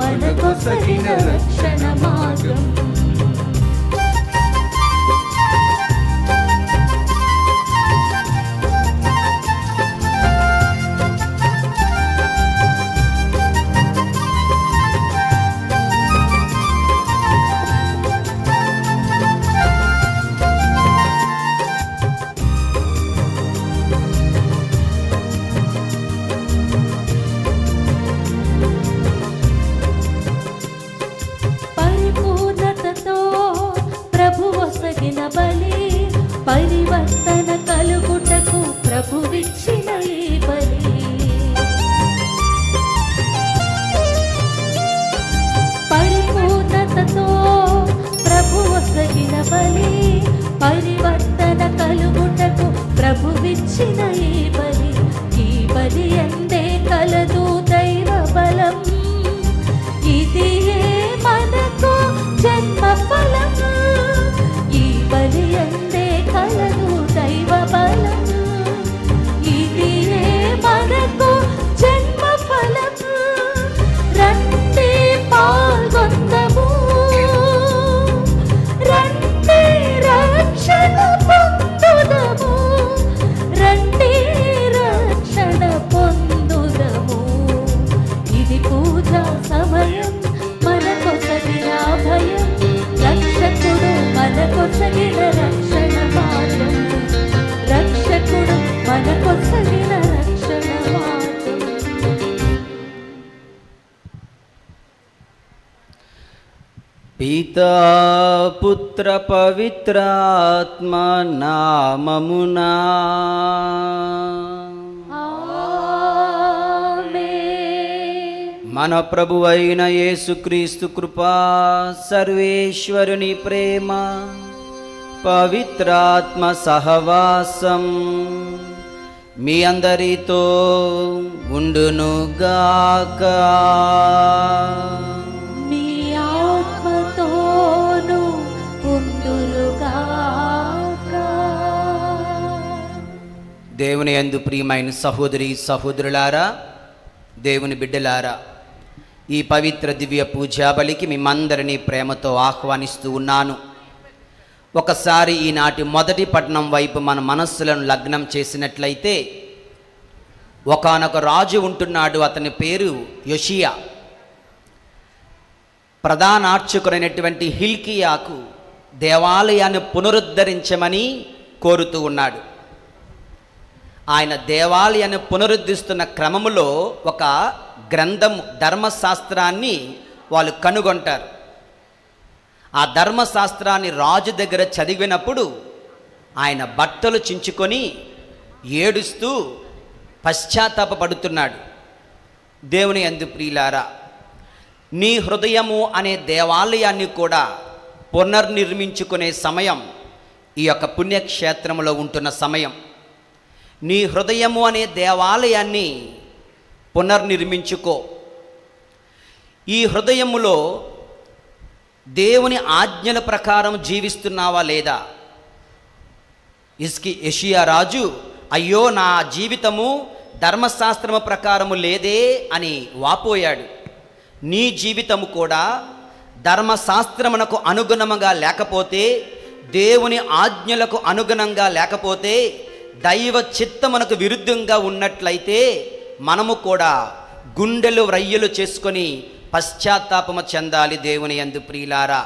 మనకొసగిన రక్షణ మార్గం. పరివర్తన కలుగుటకు ప్రభువిచ్చిన ఈ బలి, పరిపూర్ణతతో ప్రభు ఒసగిన బలి, పరివర్తన కలుగుటకు ప్రభువిచ్చిన ఈ బలి. ఈ బలి ఎందే కలదు దైవ బలం, ఇది మనకు జన్మ ఫలం. ఈ బలి ఎందే కలదు దైవ బలం, ఇది మనకు జన్మ ఫలం. రండి పాల్గొందము, రండి రక్షణ పొందుదము, రండి రక్షణ పొందుదము. పితా పుత్ర పవిత్రాత్మ నామమునా మన ప్రభువైన యేసుక్రీస్తు కృపా, సర్వేశ్వరుని ప్రేమ, పవిత్రాత్మ సహవాసం మీ అందరితో ఉండునుగాక. మీ ఆత్మతోను ఉండునుగాక. దేవుని యందు ప్రియమైన సహోదరి సహోదరులారా, దేవుని బిడ్డలారా, ఈ పవిత్ర దివ్య పూజాబలికి మిమ్మందరినీ ప్రేమతో ఆహ్వానిస్తూ ఉన్నాను. ఒకసారి ఈనాటి మొదటి పట్టణం వైపు మన మనస్సులను లగ్నం చేసినట్లయితే, ఒకానొక రాజు ఉంటున్నాడు. అతని పేరు యోషియా. ప్రధాన అర్చకుడైనటువంటి హిల్కియాకు దేవాలయాన్ని పునరుద్ధరించమని కోరుతూ ఉన్నాడు. ఆయన దేవాలయాన్ని పునరుద్ధరిస్తున్న క్రమములో ఒక గ్రంథం, ధర్మశాస్త్రాన్ని వాళ్ళు కనుగొంటారు. ఆ ధర్మశాస్త్రాన్ని రాజు దగ్గర చదివినప్పుడు ఆయన బట్టలు చించుకొని ఏడుస్తూ పశ్చాత్తాపపడుతున్నాడు. దేవుని యందు ప్రియులారా, నీ హృదయము అనే దేవాలయాన్ని కూడా పునర్నిర్మించుకునే సమయం ఈ యొక్క పుణ్యక్షేత్రంలో ఉంటున్న సమయం. నీ హృదయము అనే దేవాలయాన్ని పునర్నిర్మించుకో. ఈ హృదయములో దేవుని ఆజ్ఞల ప్రకారం జీవిస్తున్నావా లేదా? యోషియా రాజు, అయ్యో నా జీవితము ధర్మశాస్త్రము ప్రకారము లేదే అని వాపోయాడు. నీ జీవితము కూడా ధర్మశాస్త్రమునకు అనుగుణంగా లేకపోతే, దేవుని ఆజ్ఞలకు అనుగుణంగా లేకపోతే, దైవ చిత్తమునకు విరుద్ధంగా ఉన్నట్లయితే మనము కూడా గుండెలు వ్రయ్యలు చేసుకొని పశ్చాత్తాపము చెందాలి. దేవుని యందు ప్రియులారా,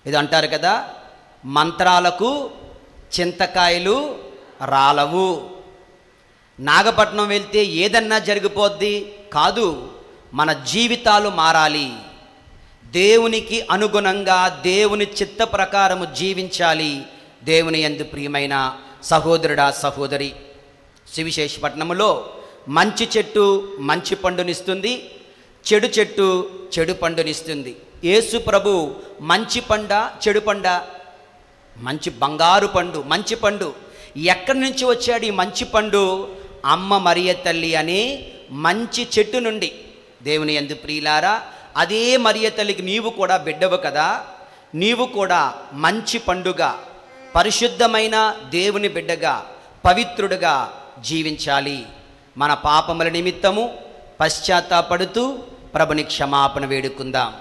ఇది అంటారు కదా, మంత్రాలకు చింతకాయలు రాలవు. నాగపట్నం వెళ్తే ఏదన్నా జరిగిపోద్ది కాదు, మన జీవితాలు మారాలి. దేవునికి అనుగుణంగా దేవుని చిత్త ప్రకారము జీవించాలి. దేవుని యందు ప్రియమైన సహోదరుడా సహోదరి, సువిశేషపట్నములో మంచి చెట్టు మంచి పండునిస్తుంది, చెడు చెట్టు చెడు పండునిస్తుంది. యేసు ప్రభు మంచి పండ చెడు పండ? మంచి బంగారు పండు, మంచి పండు. ఎక్కడి నుంచి వచ్చాడు ఈ మంచి పండు? అమ్మ మరియ తల్లి అనే మంచి చెట్టు నుండి. దేవుని యందు ప్రియులారా, అదే మరియ తల్లికి నీవు కూడా బిడ్డవు కదా. నీవు కూడా మంచి పండుగా, పరిశుద్ధమైన దేవుని బిడ్డగా, పవిత్రుడుగా జీవించాలి. మన పాపముల నిమిత్తము పశ్చాత్తాపడుతూ ప్రభుని క్షమాపణ వేడుకుందాం.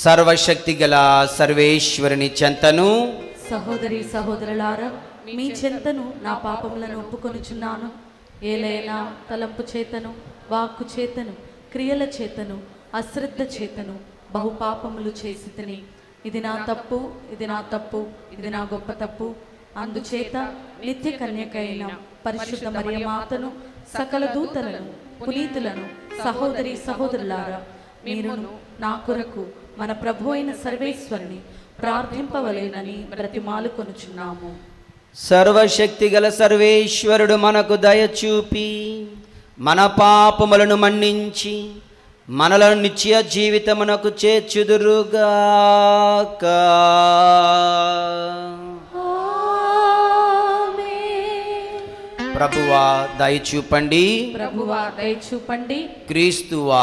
సర్వశక్తి గల సర్వేశ్వరుని చెంతను, సహోదరి సహోదరులారా, మీ చెంతను నా పాపములను ఒప్పుకొనుచున్నాను. ఏలైనా తలంపు చేతను, వాక్కు చేతను, క్రియల చేతను, అశ్రద్ధ చేతను బహు పాపములు చేసి తిని, ఇది నా తప్పు, ఇది నా తప్పు, ఇది నా గొప్ప తప్పు. అందుచేత నిత్య కన్యకైన పరిశుద్ధ మరియమాతను, సకల దూతలను, పునీతులను, సహోదరి సహోదరులారా, మీరును నా కొరకు మన ప్రభు అయిన సర్వేశ్వరుని ప్రార్థింపవలెనని బ్రతిమాలు కొనుచున్నాము. సర్వశక్తి గల సర్వేశ్వరుడు మనకు దయచూపి మన పాపములను మన్నించి మనలను నిత్య జీవితమునకు చేర్చుదురుగాక. ప్రభువా దయచూపండి, ప్రభువా దయచూపండి, క్రీస్తువా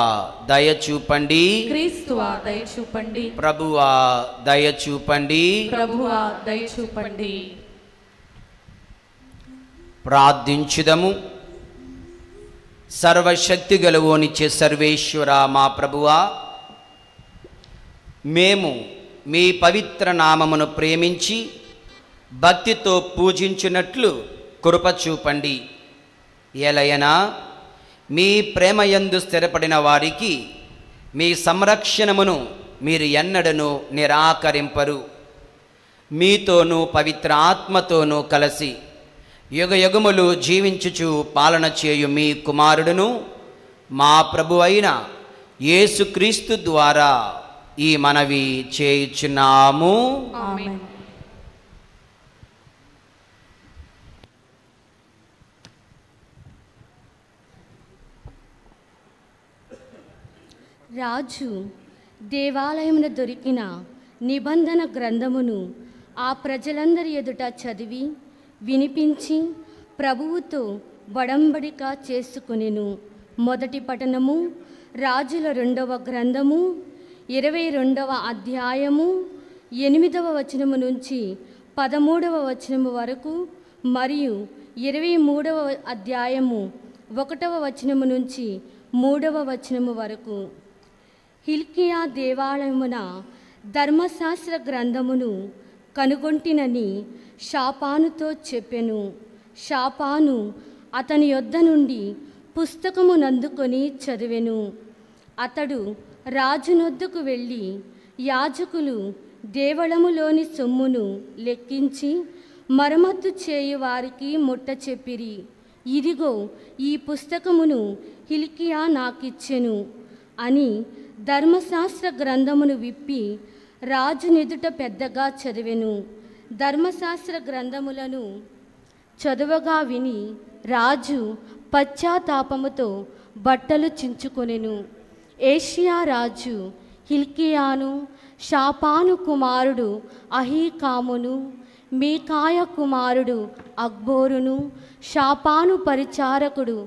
దయచూపండి, క్రీస్తువా దయచూపండి, ప్రభువా దయచూపండి, ప్రభువా దయచూపండి. ప్రార్థించుదము. సర్వశక్తి గలవోనిచ్చే సర్వేశ్వర మా ప్రభువా, మేము మీ పవిత్ర నామమును ప్రేమించి భక్తితో పూజించున్నట్లు కృప చూపండి. ఎలయనా మీ ప్రేమయందు స్థిరపడిన వారికి మీ సంరక్షణమును మీరు ఎన్నడను నిరాకరింపరు. మీతోనూ పవిత్ర ఆత్మతోనూ కలిసి యుగయుగములు జీవించుచు పాలన చేయు మీ కుమారుడును మా ప్రభు అయిన యేసుక్రీస్తు ద్వారా ఈ మనవి చేయుచున్నాము. ఆమేన్. రాజు దేవాలయమున దొరికిన నిబంధన గ్రంథమును ఆ ప్రజలందరి ఎదుట చదివి వినిపించి ప్రభువుతో వడంబడిక చేసుకొనెను. మొదటి పఠనము రాజుల 2వ గ్రంథము 22వ అధ్యాయము 8వ వచనము నుంచి 13వ వచనము వరకు మరియు 23వ అధ్యాయము 1వ వచనము నుంచి 3వ వచనము వరకు. హిల్కియా దేవాలయమున ధర్మశాస్త్ర గ్రంథమును కనుగొంటినని షాపానుతో చెప్పెను. షాపాను అతని యొద్ద నుండి పుస్తకమునందుకొని చదివెను. అతడు రాజునొద్దకు వెళ్ళి యాజకులు దేవళములోని సొమ్మును లెక్కించి మరమ్మత్తు చేయు వారికి ముట్ట చెప్పిరి. ఇదిగో ఈ పుస్తకమును హిల్కియా నాకిచ్చెను అని ధర్మశాస్త్ర గ్రంథమును విప్పి రాజునెదుట పెద్దగా చదివెను. ధర్మశాస్త్ర గ్రంథములను చదువగా విని రాజు పశ్చాత్తాపముతో బట్టలు చించుకొనెను. ఏషియా రాజు హిల్కియాను, షాపాను కుమారుడు అహీకామును, మీకాయ కుమారుడు అక్బోరును, షాపాను పరిచారకుడు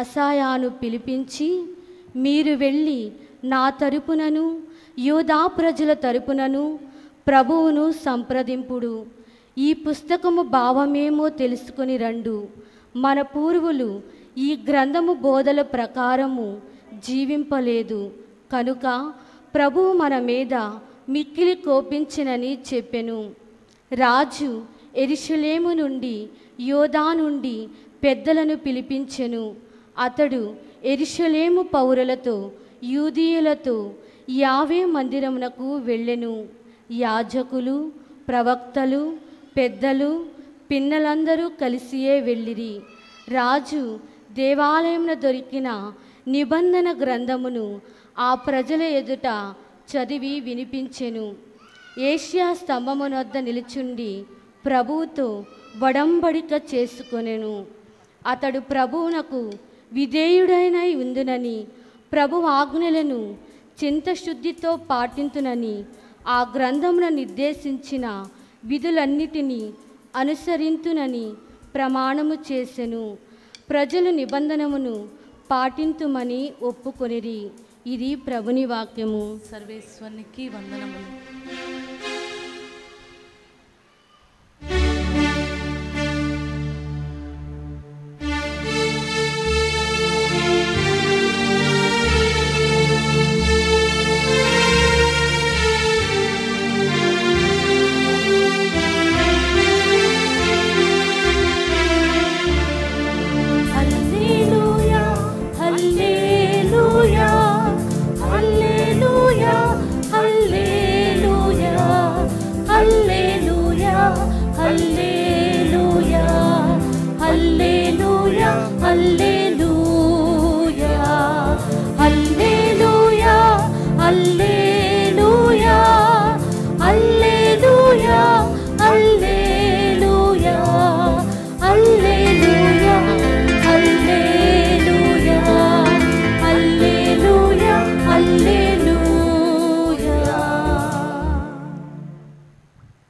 అసాయాను పిలిపించి, మీరు వెళ్ళి నా తరపునను యూదా ప్రజల తరపునను ప్రభువును సంప్రదింపుడు. ఈ పుస్తకము భావమేమో తెలుసుకొని రండు. మన పూర్వులు ఈ గ్రంథము బోధల ప్రకారము జీవింపలేదు కనుక ప్రభువు మన మీద మిక్కిలి కోపించినని చెప్పెను. రాజు యెరూషలేము నుండి యోధా నుండి పెద్దలను పిలిపించెను. అతడు యెరూషలేము పౌరులతో యూదీయులతో యావే మందిరమునకు వెళ్ళెను. యాజకులు, ప్రవక్తలు, పెద్దలు, పిన్నలందరూ కలిసియే వెళ్ళిరి. రాజు దేవాలయమున దొరికిన నిబంధన గ్రంథమును ఆ ప్రజల ఎదుట చదివి వినిపించెను. ఏషియా స్తంభమునొద్ద నిలుచుండి ప్రభువుతో వడంబడిక చేసుకొనెను. అతడు ప్రభువునకు విధేయుడైనై ఉందునని, ప్రభు ఆజ్ఞలను చింతశుద్ధితో పాటింతునని, ఆ గ్రంథమున నిర్దేశించిన విధులన్నిటినీ అనుసరింతునని ప్రమాణము చేసెను. ప్రజలు నిబంధనమును పాటింతుమని ఒప్పుకొనిరి. ఇది ప్రభుని వాక్యము. సర్వేశ్వరునికి వందనములు.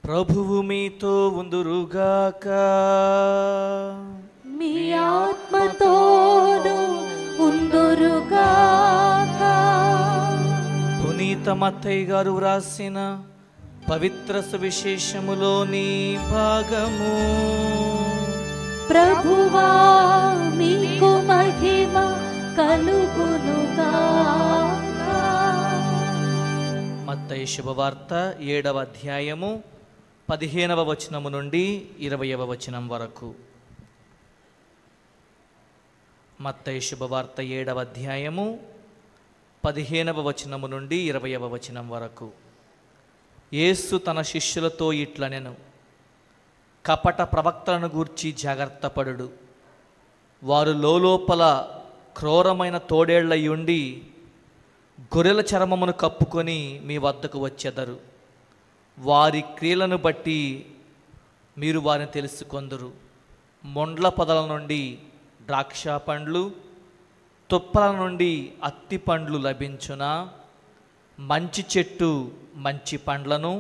ప్రభువు మీతో ఉందురుగాక. మీ ఆత్మతోను ఉందురుగాక. పునీత మత్తయి గారు వ్రాసిన పవిత్ర సువిశేషములోని భాగము. ప్రభువా మీకు మహిమ కలుగునుగాక. మత్తయి శుభవార్త 7వ అధ్యాయము 15వ వచనము నుండి 20వ వచనం వరకు. మత్తయి శుభవార్త 7వ అధ్యాయము 15వ వచనము నుండి 20వ వచనం వరకు. యేసు తన శిష్యులతో ఇట్లనెను, కపట ప్రవక్తలను గూర్చి జాగ్రత్త పడుడు. వారు లోపల క్రూరమైన తోడేళ్లయుండి గొర్రెల చర్మమును కప్పుకొని మీ వద్దకు వచ్చెదరు. వారి క్రియలను బట్టి మీరు వారిని తెలుసుకొందురు. మొండ్ల పొదల నుండి ద్రాక్ష పండ్లు, తుప్పల నుండి అత్తి పండ్లు లభించునా? మంచి చెట్టు మంచి పండ్లను,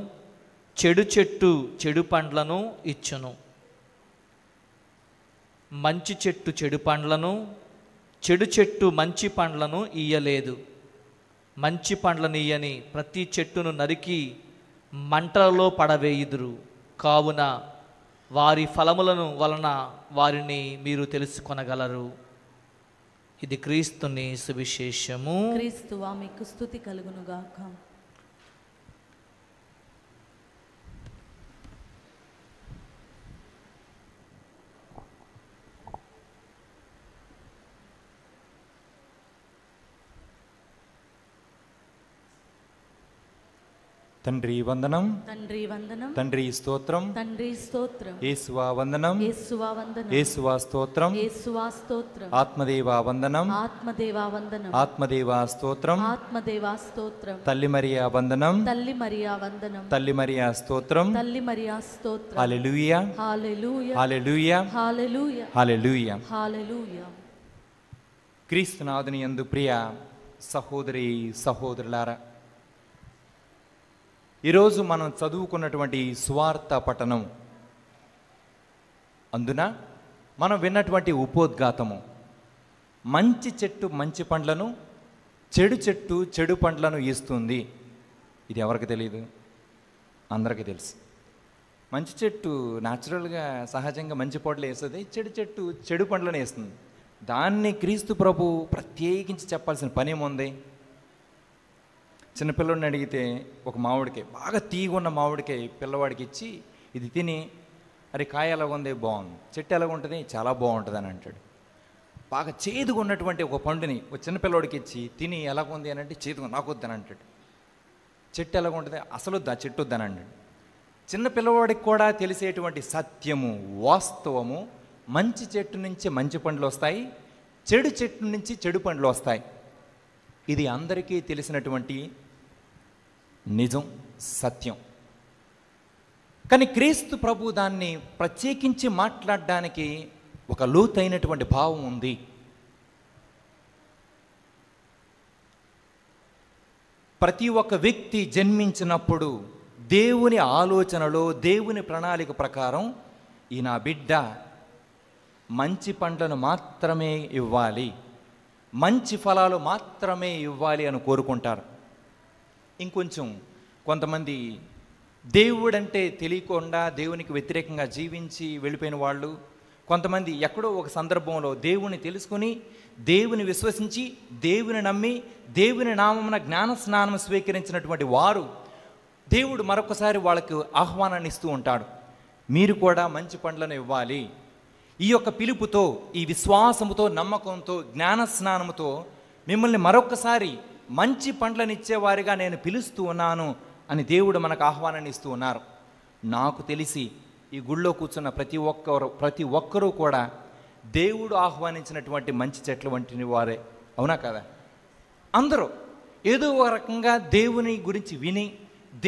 చెడు చెట్టు చెడు పండ్లను ఇచ్చును. మంచి చెట్టు చెడు పండ్లను, చెడు చెట్టు మంచి పండ్లను ఇయ్యలేదు. మంచి పండ్లను ఇయ్యని ప్రతి చెట్టును నరికి మంటలలో పడవేయుదురు. కావున వారి ఫలములను వలన వారిని మీరు తెలుసుకొనగలరు. ఇది క్రీస్తుని సువిశేషము. క్రీస్తువా మీకు స్తుతి కలుగునుగాక. తండ్రి వందనం, తండ్రి వందనం, తండ్రి స్తోత్రం, తండ్రి స్తోత్రం, యేసువా వందనం, యేసువా వందనం, యేసువా స్తోత్రం, యేసువా స్తోత్రం, ఆత్మదేవా వందనం, ఆత్మదేవా వందనం, ఆత్మదేవా స్తోత్రం, ఆత్మదేవా స్తోత్రం, తల్లి మరియా వందనం, తల్లి మరియా వందనం, తల్లి మరియా స్తోత్రం. తల్లి మరియా స్తోత్రం. హల్లెలూయా, హల్లెలూయా, హల్లెలూయా, హల్లెలూయా, హల్లెలూయా. హల్లెలూయా. క్రీస్తునాథుని యందు ప్రియ సహోదరి సహోదరులారా, ఈరోజు మనం చదువుకున్నటువంటి సువార్త పఠనం అందున మనం విన్నటువంటి ఉపోద్ఘాతము, మంచి చెట్టు మంచి పండ్లను, చెడు చెట్టు చెడు పండ్లను ఇస్తుంది. ఇది ఎవరికి తెలియదు? అందరికీ తెలుసు. మంచి చెట్టు న్యాచురల్గా సహజంగా మంచి పండ్లు వేస్తుంది, చెడు చెట్టు చెడు పండ్లను వేస్తుంది. దాన్ని క్రీస్తు ప్రభు ప్రత్యేకించి చెప్పాల్సిన పనేముంది? చిన్నపిల్లడిని అడిగితే ఒక మామిడికాయ, బాగా తీగున్న మామిడికాయ పిల్లవాడికి ఇచ్చి ఇది తిని, అరే కాయ ఎలాగ ఉంది, బాగుంది, చెట్టు ఎలాగ ఉంటుంది, చాలా బాగుంటుంది అని అంటాడు. బాగా చేదుగా ఉన్నటువంటి ఒక పండుని ఒక చిన్నపిల్లవాడికి ఇచ్చి తిని ఎలాగుంది అని అంటే చేదుగా నాకు వద్దని అంటాడు. చెట్టు ఎలాగ ఉంటుంది, అసలు వద్దా, చెట్టు వద్దని అంటాడు. చిన్న పిల్లవాడికి కూడా తెలిసేటువంటి సత్యము, వాస్తవము, మంచి చెట్టు నుంచి మంచి పండ్లు వస్తాయి, చెడు చెట్టు నుంచి చెడు పండ్లు వస్తాయి. ఇది అందరికీ తెలిసినటువంటి నిజం, సత్యం. కానీ క్రీస్తు ప్రభు దాన్ని ప్రత్యేకించి మాట్లాడడానికి ఒక లోతైనటువంటి భావం ఉంది. ప్రతి ఒక్క వ్యక్తి జన్మించినప్పుడు దేవుని ఆలోచనలో, దేవుని ప్రణాళిక ప్రకారం ఈ నా బిడ్డ మంచి పండ్లను మాత్రమే ఇవ్వాలి, మంచి ఫలాలు మాత్రమే ఇవ్వాలి అని కోరుకుంటారు. ఇంకొంచెం కొంతమంది దేవుడంటే తెలియకుండా దేవునికి వ్యతిరేకంగా జీవించి వెళ్ళిపోయిన వాళ్ళు, కొంతమంది ఎక్కడో ఒక సందర్భంలో దేవుని తెలుసుకుని, దేవుని విశ్వసించి, దేవుని నమ్మి, దేవుని నామమున జ్ఞాన స్నానం స్వీకరించినటువంటి వారు దేవుడు మరొకసారి వాళ్ళకు ఆహ్వానాన్ని ఇస్తూ ఉంటాడు. మీరు కూడా మంచి పండ్లను ఇవ్వాలి. ఈ యొక్క పిలుపుతో, ఈ విశ్వాసముతో, నమ్మకంతో, జ్ఞాన స్నానముతో మిమ్మల్ని మరొకసారి మంచి పండ్లను ఇచ్చేవారిగా నేను పిలుస్తూ ఉన్నాను అని దేవుడు మనకు ఆహ్వానాన్ని ఇస్తూ ఉన్నారు. నాకు తెలిసి ఈ గుళ్ళో కూర్చున్న ప్రతి ఒక్కరూ కూడా దేవుడు ఆహ్వానించినటువంటి మంచి చెట్ల వంటి వారే, అవునా కదా? అందరూ ఏదో ఒక రకంగా దేవుని గురించి విని,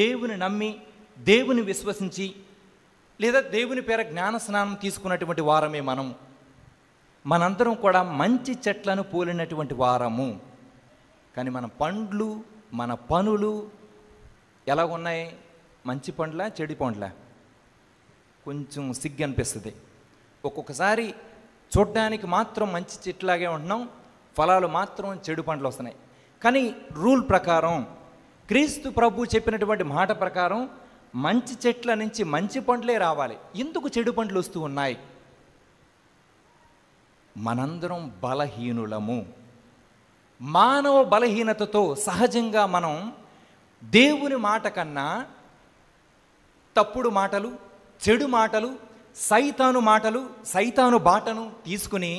దేవుని నమ్మి, దేవుని విశ్వసించి, లేదా దేవుని పేర జ్ఞాన స్నానం తీసుకున్నటువంటి వారమే మనము. మనందరం కూడా మంచి చెట్లను పోలినటువంటి వారము. కానీ మన పండ్లు, మన పనులు ఎలా ఉన్నాయి? మంచి పండ్ల చెడు పండ్ల? కొంచెం సిగ్గు అనిపిస్తుంది. ఒక్కొక్కసారి చూడ్డానికి మాత్రం మంచి చెట్లాగే ఉంటున్నాం, ఫలాలు మాత్రం చెడు పండ్లు వస్తున్నాయి. కానీ రూల్ ప్రకారం, క్రీస్తు ప్రభు చెప్పినటువంటి మాట ప్రకారం మంచి చెట్ల నుంచి మంచి పండ్లే రావాలి. ఎందుకు చెడు పండ్లు వస్తూ ఉన్నాయి? మనందరం బలహీనులము. మానవ బలహీనతతో సహజంగా మనం దేవుని మాట కన్నా తప్పుడు మాటలు, చెడు మాటలు, సైతాను బాటను తీసుకుని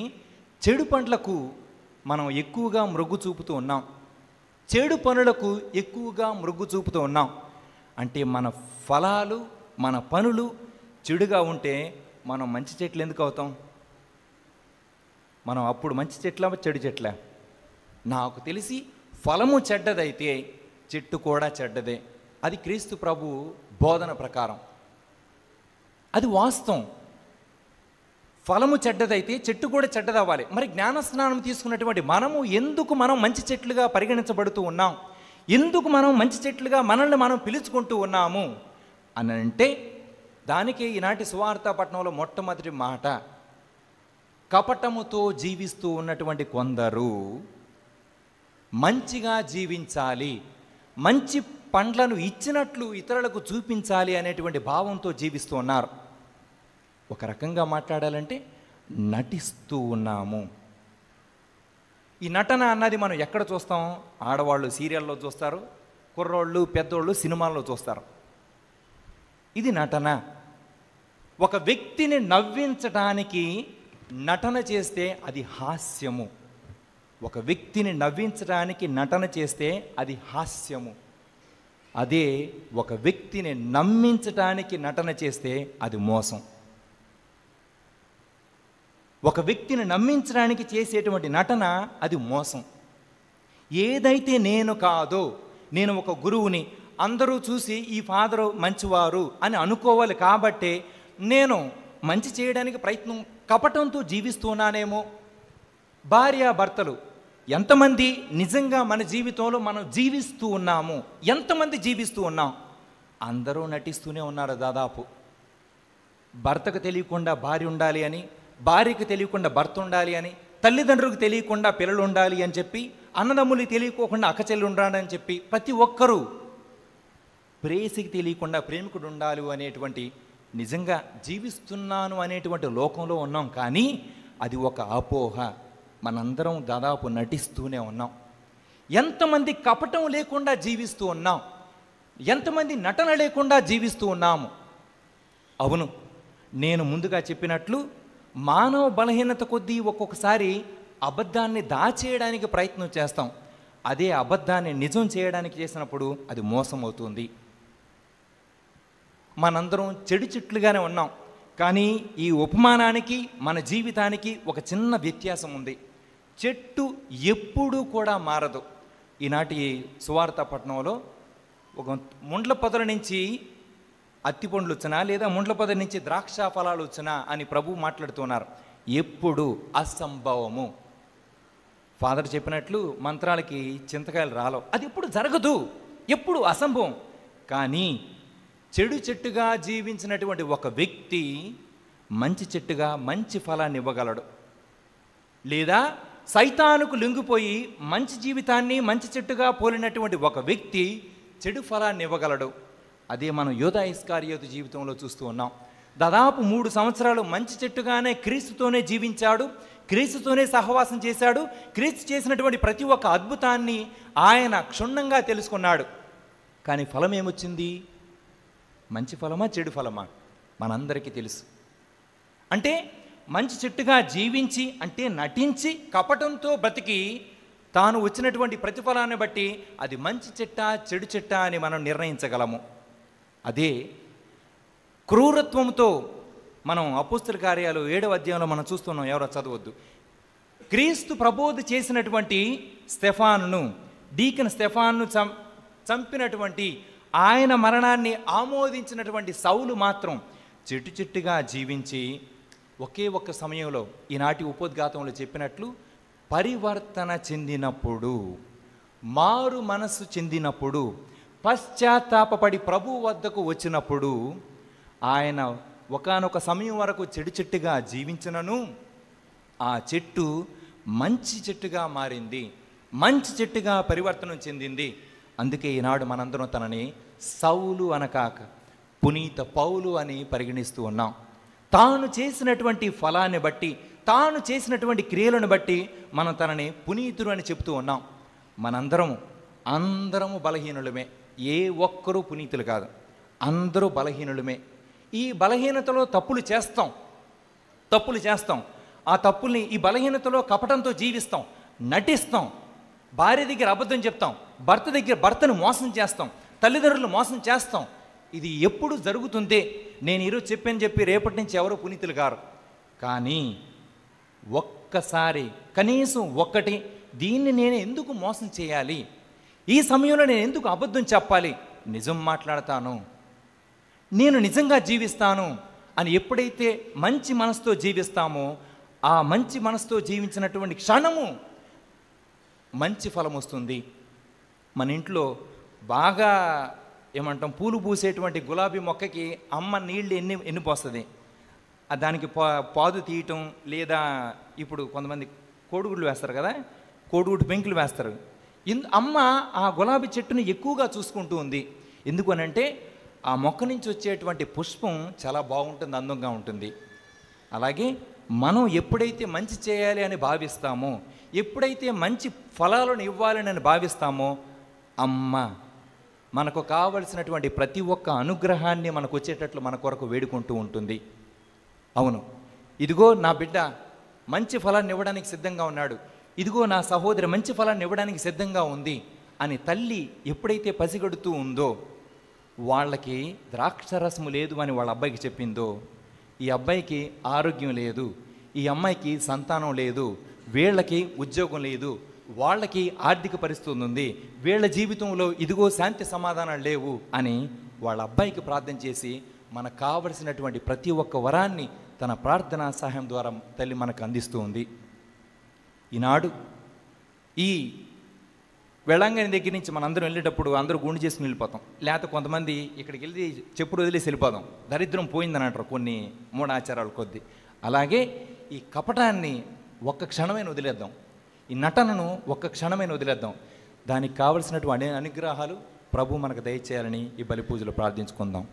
చెడు పండ్లకు మనం ఎక్కువగా మొగ్గు చూపుతూ ఉన్నాం. చెడు పనులకు ఎక్కువగా మొగ్గు చూపుతూ ఉన్నాం. అంటే మన ఫలాలు, మన పనులు చెడుగా ఉంటే మనం మంచి చెట్లు ఎందుకు అవుతాం? మనం అప్పుడు మంచి చెట్ల చెడు చెట్ల? నాకు తెలిసి ఫలము చెడ్డదైతే చెట్టు కూడా చెడ్డదే. అది క్రీస్తు ప్రభు బోధన ప్రకారం అది వాస్తవం. ఫలము చెడ్డదైతే చెట్టు కూడా చెడ్డదవ్వాలి. మరి జ్ఞానస్నానం తీసుకున్నటువంటి ఎందుకు మనం మంచి చెట్లుగా పరిగణించబడుతూ ఉన్నాం? ఎందుకు మనం మంచి చెట్లుగా మనల్ని మనం పిలుచుకుంటూ ఉన్నాము అని అంటే, దానికి ఈనాటి సువార్త పట్టణంలో మొట్టమొదటి మాట, కపటముతో జీవిస్తూ ఉన్నటువంటి కొందరు మంచిగా జీవించాలి, మంచి పండ్లను ఇచ్చినట్లు ఇతరులకు చూపించాలి అనేటువంటి భావంతో జీవిస్తూ ఉన్నారు. ఒక రకంగా మాట్లాడాలంటే నటిస్తూ ఉన్నాము. ఈ నటన అన్నది మనం ఎక్కడ చూస్తాం? ఆడవాళ్ళు సీరియల్లో చూస్తారు, కుర్రోళ్ళు పెద్దోళ్ళు సినిమాల్లో చూస్తారు. ఇది నటన. ఒక వ్యక్తిని నవ్వించడానికి నటన చేస్తే అది హాస్యము. ఒక వ్యక్తిని నవ్వించడానికి నటన చేస్తే అది హాస్యము. అదే ఒక వ్యక్తిని నమ్మించడానికి నటన చేస్తే అది మోసం. ఒక వ్యక్తిని నమ్మించడానికి చేసేటువంటి నటన అది మోసం. ఏదైతే నేను కాదో, నేను ఒక గురువుని, అందరూ చూసి ఈ ఫాదరు మంచివారు అని అనుకోవాలి కాబట్టే నేను మంచి చేయడానికి ప్రయత్నం, కపటంతో జీవిస్తున్నానేమో. భార్యాభర్తలు ఎంతమంది నిజంగా మన జీవితంలో మనం జీవిస్తూ ఉన్నాము? ఎంతమంది జీవిస్తూ ఉన్నాం? అందరూ నటిస్తూనే ఉన్నారు దాదాపు. భర్తకు తెలియకుండా భార్య ఉండాలి అని, భార్యకు తెలియకుండా భర్త ఉండాలి అని, తల్లిదండ్రులకు తెలియకుండా పిల్లలు ఉండాలి అని చెప్పి, అన్నదమ్ములకు తెలియకోకుండా అక్కచెల్లి ఉండాలని చెప్పి, ప్రతి ఒక్కరూ ప్రేయసికి తెలియకుండా ప్రేమికుడు ఉండాలి అనేటువంటి, నిజంగా జీవిస్తున్నాను అనేటువంటి లోకంలో ఉన్నాం. కానీ అది ఒక అపోహ. మనందరం దాదాపు నటిస్తూనే ఉన్నాం. ఎంతమంది కపటం లేకుండా జీవిస్తూ ఉన్నాం? ఎంతమంది నటన లేకుండా జీవిస్తూ ఉన్నాము? అవును, నేను ముందుగా చెప్పినట్లు మానవ బలహీనత కొద్దీ ఒక్కొక్కసారి అబద్ధాన్ని దాచేయడానికి ప్రయత్నం చేస్తాం. అదే అబద్ధాన్ని నిజం చేయడానికి చేసినప్పుడు అది మోసం అవుతుంది. మనందరం చెడు చెట్లుగానే ఉన్నాం. కానీ ఈ ఉపమానానికి మన జీవితానికి ఒక చిన్న వ్యత్యాసం ఉంది. చెట్టు ఎప్పుడూ కూడా మారదు. ఈనాటి సువార్త పట్టణంలో ఒక ముండ్ల పొదల నుంచి అత్తి పండ్లు వచ్చినా, లేదా ముండ్ల పొదల నుంచి ద్రాక్ష ఫలాలు వచ్చినా అని ప్రభు మాట్లాడుతున్నారు. ఎప్పుడు అసంభవము. ఫాదర్ చెప్పినట్లు మంత్రాలకి చింతకాయలు రాలవు. అది ఎప్పుడు జరగదు, ఎప్పుడు అసంభవం. కానీ చెడు చెట్టుగా జీవించినటువంటి ఒక వ్యక్తి మంచి చెట్టుగా మంచి ఫలాన్ని ఇవ్వగలడు. లేదా సైతానుకు లొంగిపోయి మంచి జీవితాన్ని మంచి చెట్టుగా పోలినటువంటి ఒక వ్యక్తి చెడు ఫలాన్ని ఇవ్వగలడు. అదే మనం యోధా ఇస్కారియోతు జీవితంలో చూస్తూ ఉన్నాం. దాదాపు 3 సంవత్సరాలు మంచి చెట్టుగానే క్రీస్తుతోనే జీవించాడు, క్రీస్తుతోనే సహవాసం చేశాడు. క్రీస్తు చేసినటువంటి ప్రతి ఒక్క అద్భుతాన్ని ఆయన క్షుణ్ణంగా తెలుసుకున్నాడు. కానీ ఫలం ఏమొచ్చింది? మంచి ఫలమా చెడు ఫలమా? మనందరికీ తెలుసు. అంటే మంచి చెట్టుగా జీవించి, అంటే నటించి కపటంతో బ్రతికి తాను వచ్చినటువంటి ప్రతిఫలాన్ని బట్టి అది మంచి చెట్ట చెడు చెట్ట అని మనం నిర్ణయించగలము. అదే క్రూరత్వంతో మనం అపోస్తల కార్యాలు 7వ అధ్యాయంలో మనం చూస్తున్నాం. ఎవరో చదవద్దు. క్రీస్తు ప్రబోధ చేసినటువంటి స్టెఫానును, డీకన్ స్టెఫానును చంపినటువంటి, ఆయన మరణాన్ని ఆమోదించినటువంటి సౌలు మాత్రం చెట్టు చెట్టుగా జీవించి ఒకే ఒక్క సమయంలో ఈనాటి ఉపోద్ఘాతంలో చెప్పినట్లు పరివర్తన చెందినప్పుడు, మారు మనస్సు చెందినప్పుడు, పశ్చాత్తాపపడి ప్రభు వద్దకు వచ్చినప్పుడు ఆయన ఒకానొక సమయం వరకు చెడు చెట్టుగా జీవించినను ఆ చెట్టు మంచి చెట్టుగా మారింది, మంచి చెట్టుగా పరివర్తనం చెందింది. అందుకే ఈనాడు మనందరం తనని సౌలు అనకాక పునీత పౌలు అని పరిగణిస్తూ ఉన్నాం. తాను చేసినటువంటి ఫలాన్ని బట్టి, తాను చేసినటువంటి క్రియలను బట్టి మనం తనని పునీతుడు అని చెప్తూ ఉన్నాం. అందరము బలహీనులమే. ఏ ఒక్కరూ పునీతులు కాదు, అందరూ బలహీనులమే. ఈ బలహీనతలో తప్పులు చేస్తాం. ఆ తప్పుల్ని ఈ బలహీనతలో కపటంతో జీవిస్తాం, నటిస్తాం. భార్య దగ్గర అబద్ధం చెప్తాం, భర్త దగ్గర భర్తను మోసం చేస్తాం, తల్లిదండ్రులు మోసం చేస్తాం. ఇది ఎప్పుడు జరుగుతుందే. నేను ఈరోజు చెప్పి రేపటి నుంచి ఎవరో పునీతులు గారు. కానీ ఒక్కసారి కనీసం ఒక్కటి, దీన్ని నేను ఎందుకు మోసం చేయాలి, ఈ సమయంలో నేను ఎందుకు అబద్ధం చెప్పాలి, నిజం మాట్లాడతాను, నేను నిజంగా జీవిస్తాను అని ఎప్పుడైతే మంచి మనసుతో జీవిస్తామో, ఆ మంచి మనసుతో జీవించినటువంటి క్షణము మంచి ఫలం వస్తుంది. మన ఇంట్లో బాగా ఏమంటాం, పూలు పూసేటువంటి గులాబీ మొక్కకి అమ్మ నీళ్ళు ఎన్ని పోస్తుంది, దానికి పాదు తీయటం, లేదా ఇప్పుడు కొంతమంది కోడిగుడ్లు వేస్తారు కదా, కోడిగుడ్డు పెంకులు వేస్తారు. అమ్మ ఆ గులాబీ చెట్టును ఎక్కువగా చూసుకుంటూ ఉంది. ఎందుకు అనంటే ఆ మొక్క నుంచి వచ్చేటువంటి పుష్పం చాలా బాగుంటుంది, అందంగా ఉంటుంది. అలాగే మనం ఎప్పుడైతే మంచి చేయాలి అని భావిస్తామో, ఎప్పుడైతే మంచి ఫలాలను ఇవ్వాలని భావిస్తామో, అమ్మ మనకు కావలసినటువంటి ప్రతి ఒక్క అనుగ్రహాన్ని మనకు వచ్చేటట్లు మన కొరకు వేడుకుంటూ ఉంటుంది. అవును, ఇదిగో నా బిడ్డ మంచి ఫలాన్ని ఇవ్వడానికి సిద్ధంగా ఉన్నాడు, ఇదిగో నా సహోదరి మంచి ఫలాన్ని ఇవ్వడానికి సిద్ధంగా ఉంది అని తల్లి ఎప్పుడైతే పసిగడుతూ ఉందో, వాళ్ళకి ద్రాక్షరసము లేదు అని వాళ్ళ అబ్బాయికి చెప్పిందో, ఈ అబ్బాయికి ఆరోగ్యం లేదు, ఈ అమ్మాయికి సంతానం లేదు, వీళ్ళకి ఉద్యోగం లేదు, వాళ్ళకి ఆర్థిక పరిస్థితి ఉంది, వీళ్ళ జీవితంలో ఇదిగో శాంతి సమాధానాలు లేవు అని వాళ్ళ అబ్బాయికి ప్రార్థన చేసి మనకు కావలసినటువంటి ప్రతి ఒక్క వరాన్ని తన ప్రార్థనా సహాయం ద్వారా తల్లి మనకు అందిస్తూ ఉంది. ఈనాడు ఈ వేళాంగణి దగ్గర నుంచి మనందరం వెళ్ళేటప్పుడు అందరూ గుండు చేసుకుని వెళ్ళిపోతాం, లేకపోతే కొంతమంది ఇక్కడికి వెళ్ళి చెప్పుడు వదిలేసి వెళ్ళిపోదాం, దరిద్రం పోయిందని అంటారు కొన్ని మూఢాచారాలు కొద్దీ. అలాగే ఈ కపటాన్ని ఒక్క క్షణమైన వదిలేద్దాం, ఈ నటనను ఒక్క క్షణమైన వదిలేద్దాం. దానికి కావలసినటువంటి అనుగ్రహాలు ప్రభు మనకు దయచేయాలని ఈ బలి పూజలో ప్రార్థించుకుందాం.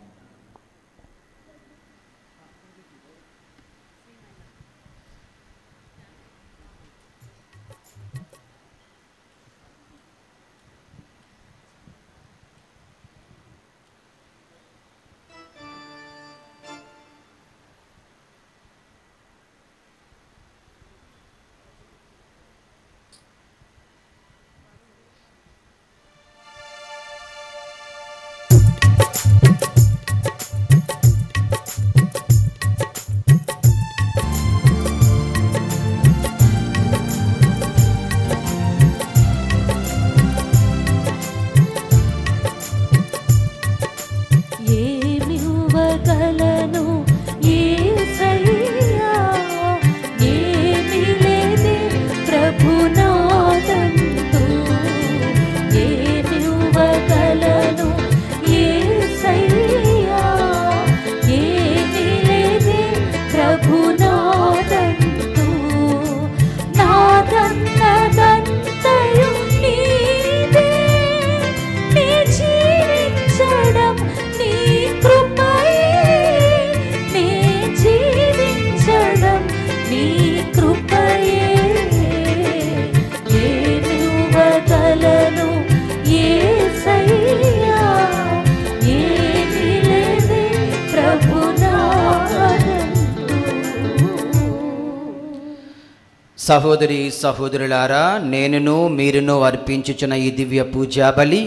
సహోదరి సహోదరులారా, నేనును మీరును అర్పించుచున్న ఈ దివ్య పూజా బలి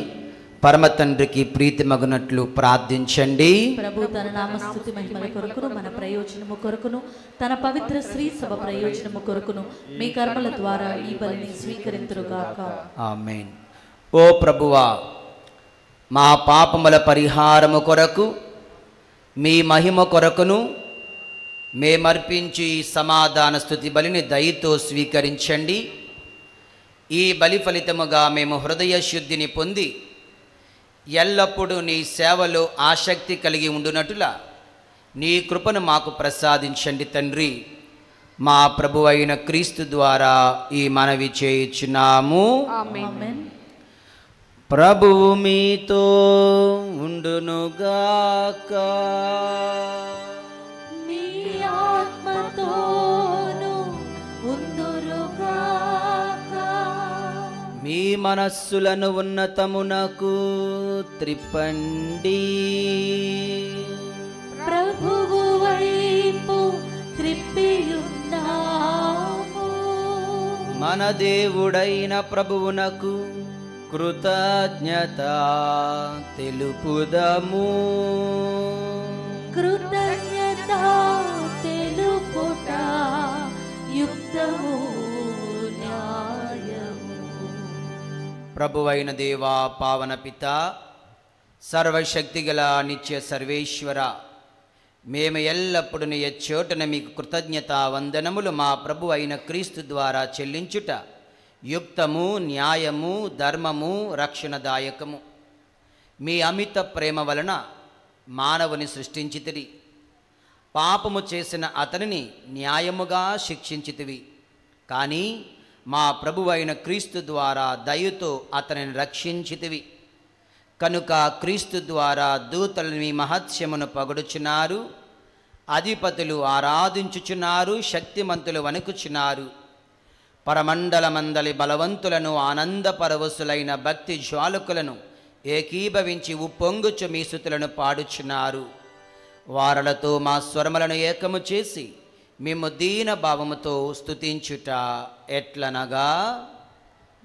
పరమ తండ్రికి ప్రీతిమగునట్లు ప్రార్థించండి. ప్రభు తన నామస్తుతి మహిమల కొరకును మన ప్రయోజనము కొరకును తన పవిత్ర శ్రీ సభ ప్రయోజనము కొరకును మీ కర్మల ద్వారా ఈ బలిని స్వీకరింతురుగాక. ఆమేన్. ఓ ప్రభువా, మా పాపముల పరిహారము కొరకు మీ మహిమ కొరకును మేమర్పించి ఈ సమాధాన స్తుతి బలిని దయతో స్వీకరించండి. ఈ బలి ఫలితముగా మేము హృదయ శుద్ధిని పొంది ఎల్లప్పుడూ నీ సేవలో ఆసక్తి కలిగి ఉండునట్లుగా నీ కృపను మాకు ప్రసాదించండి తండ్రి. మా ప్రభు అయిన క్రీస్తు ద్వారా ఈ మనవి చేయుచున్నాము. ఆమేన్. ప్రభువు మీతో ఉండునుగాక. మీ ఆత్మతోను ఉందురుగాక. మీ మనస్సులను ఉన్నతమునకు త్రిప్పండి. ప్రభువు వైపు త్రిప్పియున్నాము. మన దేవుడైన ప్రభువునకు కృతజ్ఞత తెలుపుదము. కృతజ్ఞత తెలుపుట యుక్తము న్యాయము. ప్రభువైన దేవా, పావన పిత, సర్వశక్తిగల నిత్య సర్వేశ్వర, మేము ఎల్లప్పుడూ నీ చోటన మీకు కృతజ్ఞత వందనములు మా ప్రభు అయిన క్రీస్తు ద్వారా చెల్లించుట యుక్తము, న్యాయము, ధర్మము, రక్షణదాయకము. మీ అమిత ప్రేమ వలన మానవుని సృష్టించితిరి. పాపము చేసిన అతనిని న్యాయముగా శిక్షించితివి. కానీ మా ప్రభువైన క్రీస్తు ద్వారా దయతో అతనిని రక్షించితివి. కనుక క్రీస్తు ద్వారా దూతలు మీ మహత్యమును పగుడుచున్నారు, అధిపతులు ఆరాధించుచున్నారు, శక్తిమంతులు వణుకుచున్నారు. పరమండలమందలి బలవంతులను, ఆనందపరవశులైన భక్తి జ్వాలకులను ఏకీభవించి ఉప్పొంగుచు మీ స్తుతులను పాడుచున్నారు. వారలతో మా స్వరములను ఏకము చేసి మేము దీన భావముతో స్తుతించుట ఎట్లనగా,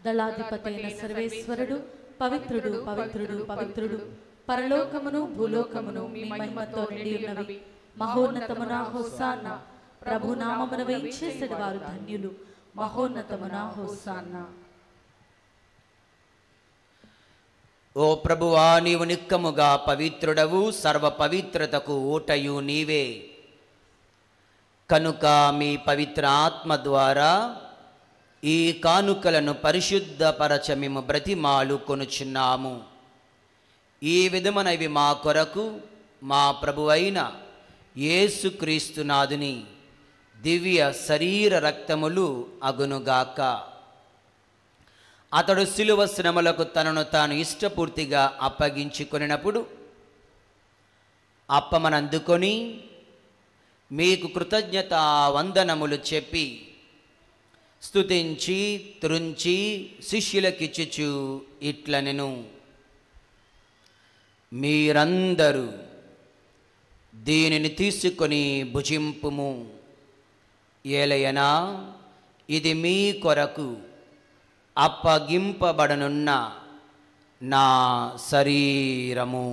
దళాధిపతి అయిన సర్వేశ్వరుడు పవిత్రుడు, పవిత్రుడు, పవిత్రుడు, పరలోకమును భూలోకమును మీ మహిమతో నిండి ఉన్నవి. మహోన్నతమున హోసాన్న. ప్రభునామమున వేంచేసెడి వారు ధన్యులు. మహోన్నతమున హోసాన్న. ఓ ప్రభువా, నీవు నిక్కముగా పవిత్రుడవు, సర్వ పవిత్రతకు ఊటయు నీవే. కనుక మీ పవిత్ర ఆత్మ ద్వారా ఈ కానుకలను పరిశుద్ధపరచ మేము బ్రతిమాలు కొనుచున్నాము. ఈ విధమునవి మా కొరకు మా ప్రభువైన యేసుక్రీస్తునాథుని దివ్య శరీర రక్తములు అగునుగాక. అతడు శిలువ శ్రమలకు తనను తాను ఇష్టపూర్తిగా అప్పగించుకొనినప్పుడు అప్పమనందుకొని మీకు కృతజ్ఞత వందనములు చెప్పి స్తుతించి త్రుంచి శిష్యులకిచ్చుచు ఇట్లనెను, మీరందరూ దీనిని తీసుకొని భుజింపుము. ఏలయనా ఇది మీ కొరకు అప్పగింపబడనున్న నా శరీరము.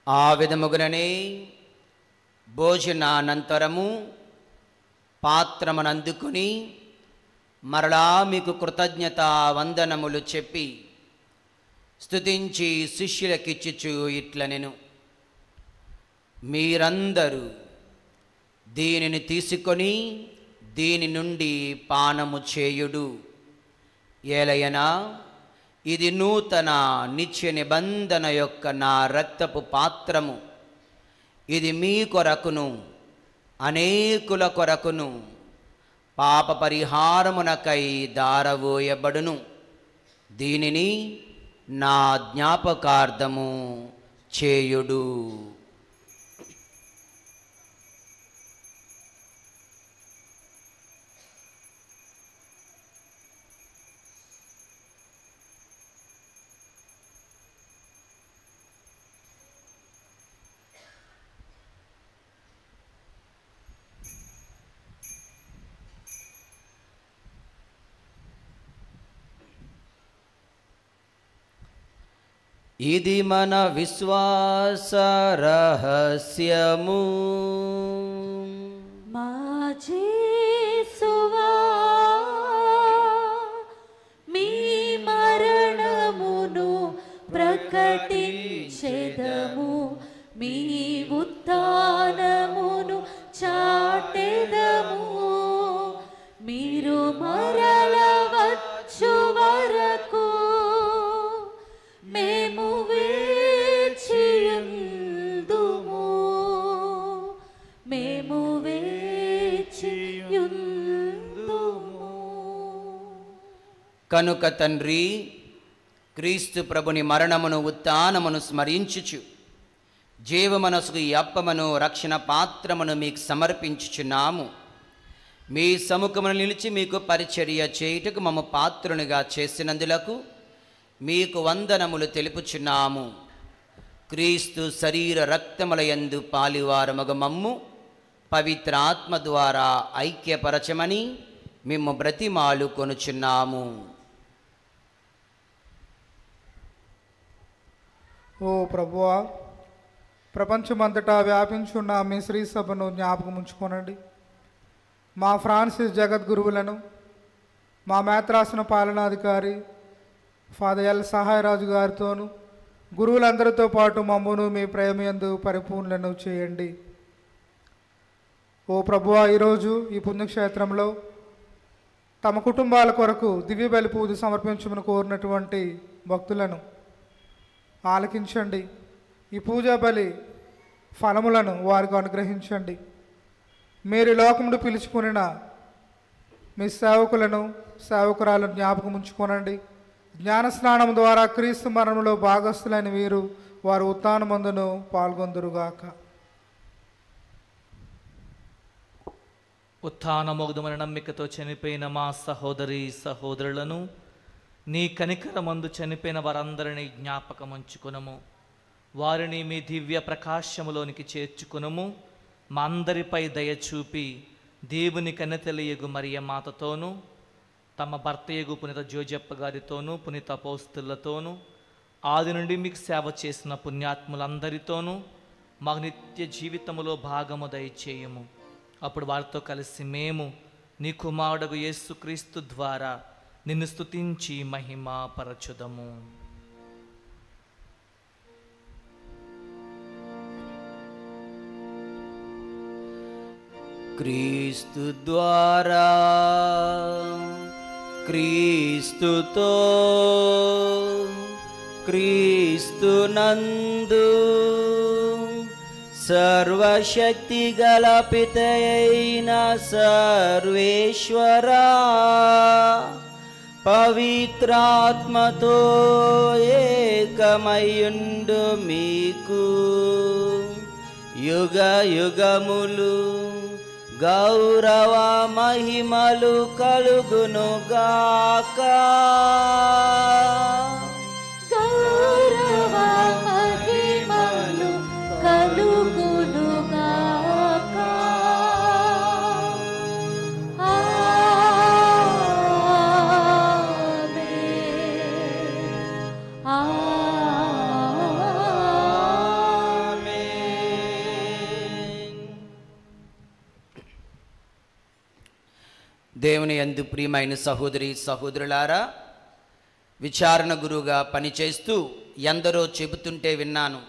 ఆ విధముగానే భోజనానంతరము పాత్రమునందుకుని మరలా మీకు కృతజ్ఞత వందనములు చెప్పి స్తుతించి శిష్యులకిచ్చుచు ఇట్లనెను, మీరందరూ దీనిని తీసుకొని దీని నుండి పానము చేయుడు. ఏలయనా ఇది నూతన నిత్య నిబంధన యొక్క నా రక్తపు పాత్రము. ఇది మీ కొరకును అనేకుల కొరకును పాప పరిహారమునకై దారవోయబడును. దీనిని నా జ్ఞాపకార్థము చేయుడు. ఇది మన విశ్వాస రహస్యము. మా యేసువా, మీ మరణమును ప్రకటించెదము, మీ ఉత్థానమును చాటెదము. మీరు మరల వచ్చు వరకు మేము వేచియుందుము, మేము వేచియుందుము. కనుక తండ్రి, క్రీస్తు ప్రభుని మరణమును ఉత్థానమును స్మరించుచు జీవమనసుకు ఈ అప్పమును రక్షణ పాత్రమును మీకు సమర్పించుచున్నాము. మీ సముఖమును నిలిచి మీకు పరిచర్య చేయుటకు మమ్మ పాత్రునిగా చేసినందులకు మీకు వందనములు తెలుపుచున్నాము. క్రీస్తు శరీర రక్తములయందు పాలివారమగ మమ్ము పవిత్ర ఆత్మ ద్వారా ఐక్యపరచమని మేము బ్రతిమాలు కొనుచున్నాము. ఓ ప్రభువా, ప్రపంచమంతటా వ్యాపించున్న మీ శ్రీ సభను జ్ఞాపకం ఉంచుకోనండి. మా ఫ్రాన్సిస్ జగద్గురువులను, మా మేత్రాసన పాలనాధికారి ఫాదర్ ఎల్ సహాయరాజు గారితోనూ గురువులందరితో పాటు మమ్మను మీ ప్రేమయందు పరిపూర్ణలను చేయండి. ఓ ప్రభువా, ఈరోజు ఈ పుణ్యక్షేత్రంలో తమ కుటుంబాల కొరకు దివ్య బలి పూజ సమర్పించమని కోరినటువంటి భక్తులను ఆలకించండి. ఈ పూజా బలి ఫలములను వారికి అనుగ్రహించండి. మీరు లోకమును పిలుచుకునిన మీ సేవకులను, సేవకురాలను జ్ఞాపకం ఉంచుకోనండి. జ్ఞానస్నానం ద్వారా క్రీస్తు మరణంలో భాగస్థులైన వీరు వారు ఉత్థానమందును పాల్గొందురుగాక. ఉత్థానమొగదుమని నమ్మికతో చనిపోయిన మా సహోదరి సహోదరులను, నీ కనికరమందు చనిపోయిన వారందరినీ జ్ఞాపకం ఉంచుకునము. వారిని మీ దివ్య ప్రకాశములోనికి చేర్చుకునము. మా అందరిపై దయచూపి దేవుని కన్నెతెలియగు మరియ మాతతోనూ, తమ భర్తయగు పునీత జోజప్ప గారితోనూ, పునీత అపోస్తులతోనూ, ఆది నుండి మీకు సేవ చేసిన పుణ్యాత్ములందరితోనూ మాకు నిత్య జీవితములో భాగము దయచేయము. అప్పుడు వారితో కలిసి మేము నీ కుమారుడు యేసుక్రీస్తు ద్వారా నిన్ను స్తుతించి మహిమ పరచుదము. క్రీస్తు ద్వారా, క్రీస్తుతో, క్రీస్తునందు సర్వశక్తి గల పితయైన సర్వేశ్వరా, పవిత్రాత్మతో ఏకమయుండు మీకు యుగ యుగములు గౌరవ మహిమలు కలుగునుగాక. గౌరవ మహిమలు కలుగునుగాక. ఆమేన్. దేవుని యందు ప్రియమైన సహోదరి సహోదరులారా, విచారణ గురువుగా పనిచేస్తూ ఎందరో చెబుతుంటే విన్నాను,